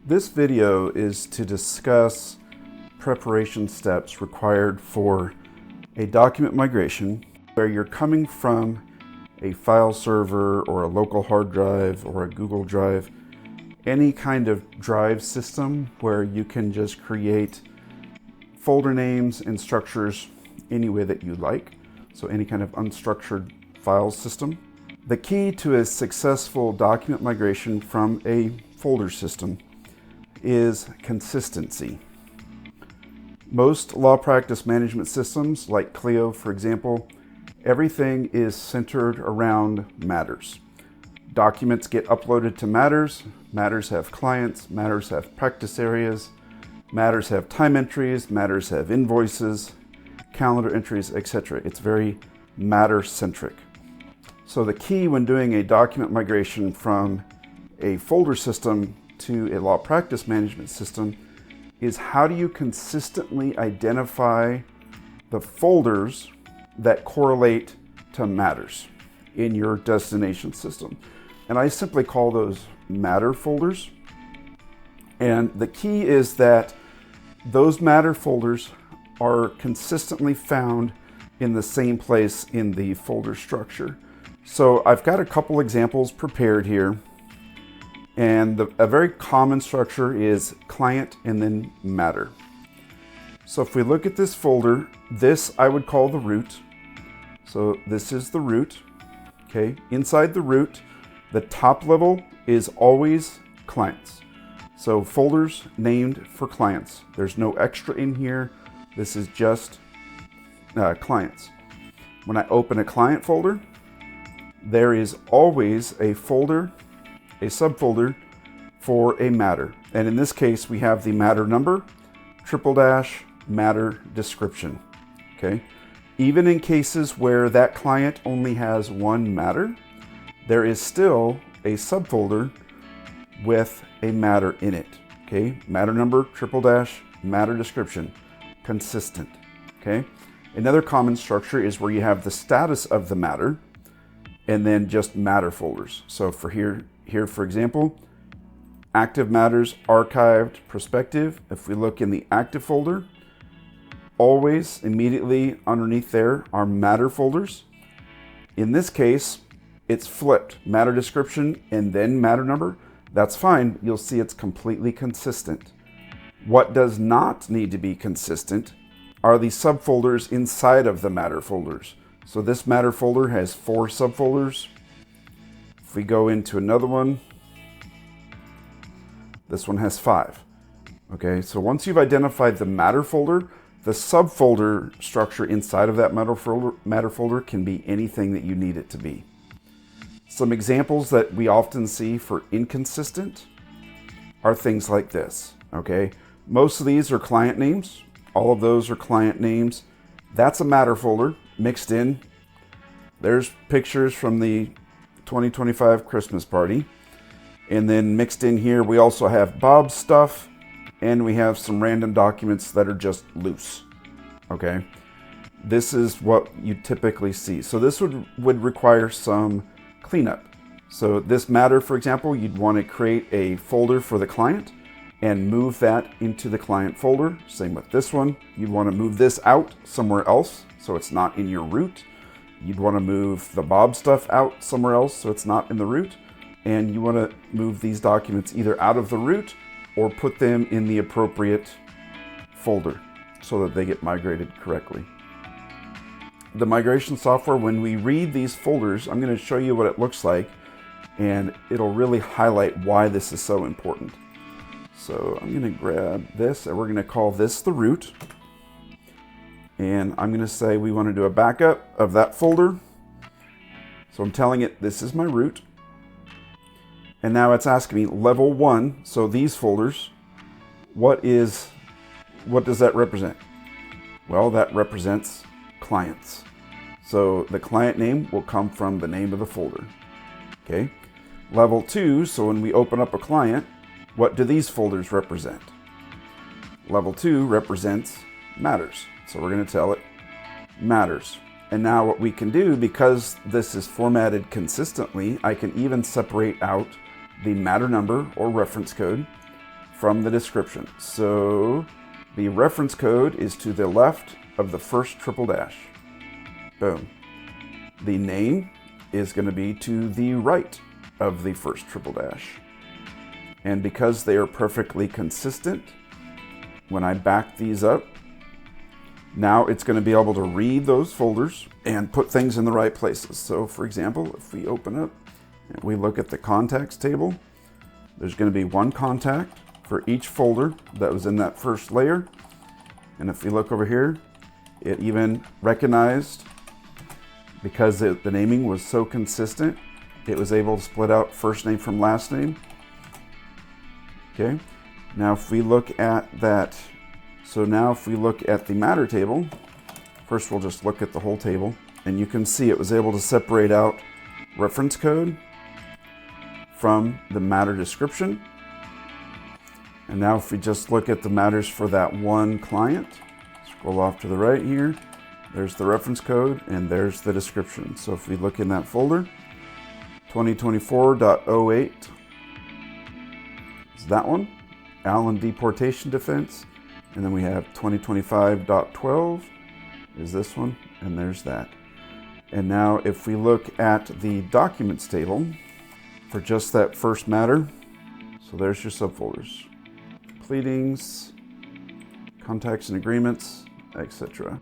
This video is to discuss preparation steps required for a document migration where you're coming from a file server or a local hard drive or a Google Drive, any kind of drive system where you can just create folder names and structures any way that you like. So any kind of unstructured file system. The key to a successful document migration from a folder system is consistency. Most law practice management systems, like Clio, for example, everything is centered around matters. Documents get uploaded to matters. Matters have clients. Matters have practice areas. Matters have time entries. Matters have invoices, calendar entries, etc. It's very matter-centric. So the key when doing a document migration from a folder system to a law practice management system is how do you consistently identify the folders that correlate to matters in your destination system. And I simply call those matter folders. And the key is that those matter folders are consistently found in the same place in the folder structure. So I've got a couple examples prepared here. And a very common structure is client and then matter. So if we look at this folder, this I would call the root. So this is the root, okay? Inside the root, the top level is always clients. So folders named for clients. There's no extra in here. This is just clients. When I open a client folder, there is always a folder, a subfolder for a matter. And in this case, we have the matter number, / matter description, okay? Even in cases where that client only has one matter, there is still a subfolder with a matter in it, okay? Matter number, / matter description, consistent, okay? Another common structure is where you have the status of the matter and then just matter folders. So for here, for example, active matters, archived, prospective. If we look in the active folder, always immediately underneath there are matter folders. In this case, it's flipped, matter description and then matter number. That's fine. You'll see it's completely consistent. What does not need to be consistent are the subfolders inside of the matter folders. So this matter folder has 4 subfolders. If we go into another one, this one has 5. Okay, so once you've identified the matter folder, the subfolder structure inside of that matter folder can be anything that you need it to be. Some examples that we often see for inconsistent are things like this. Okay, most of these are client names. All of those are client names. That's a matter folder mixed in. There's pictures from the 2025 Christmas party. And then mixed in here, we also have Bob's stuff and we have some random documents that are just loose, okay? This is what you typically see. So this would require some cleanup. So this matter, for example, you'd want to create a folder for the client and move that into the client folder. Same with this one. You'd want to move this out somewhere else so it's not in your root. You'd want to move the Bob stuff out somewhere else so it's not in the root. And you want to move these documents either out of the root or put them in the appropriate folder so that they get migrated correctly. The migration software, when we read these folders, I'm going to show you what it looks like, and it'll really highlight why this is so important. So I'm going to grab this, and we're going to call this the root. And I'm going to say we want to do a backup of that folder. So I'm telling it this is my root. And now it's asking me level 1, so these folders, what does that represent? Well, that represents clients. So the client name will come from the name of the folder, okay? Level 2, so when we open up a client, what do these folders represent? Level 2 represents matters. So we're going to tell it matters. And now what we can do, because this is formatted consistently, I can even separate out the matter number or reference code from the description. So the reference code is to the left of the first triple dash. Boom. The name is going to be to the right of the first triple dash. And because they are perfectly consistent, when I back these up, now it's going to be able to read those folders and put things in the right places. So for example, if we open up and we look at the contacts table, there's going to be one contact for each folder that was in that first layer. And if we look over here, it even recognized, because the naming was so consistent, it was able to split out first name from last name. Okay, now if we look at that, so now if we look at the matter table, first we'll just look at the whole table, and you can see it was able to separate out reference code from the matter description. And now if we just look at the matters for that one client, scroll off to the right here, there's the reference code and there's the description. So if we look in that folder, 2024.08 is that one, Allen deportation defense. And then we have 2025.12 is this one, and there's that. And now if we look at the documents table for just that first matter, so there's your subfolders, pleadings, contacts and agreements, etc.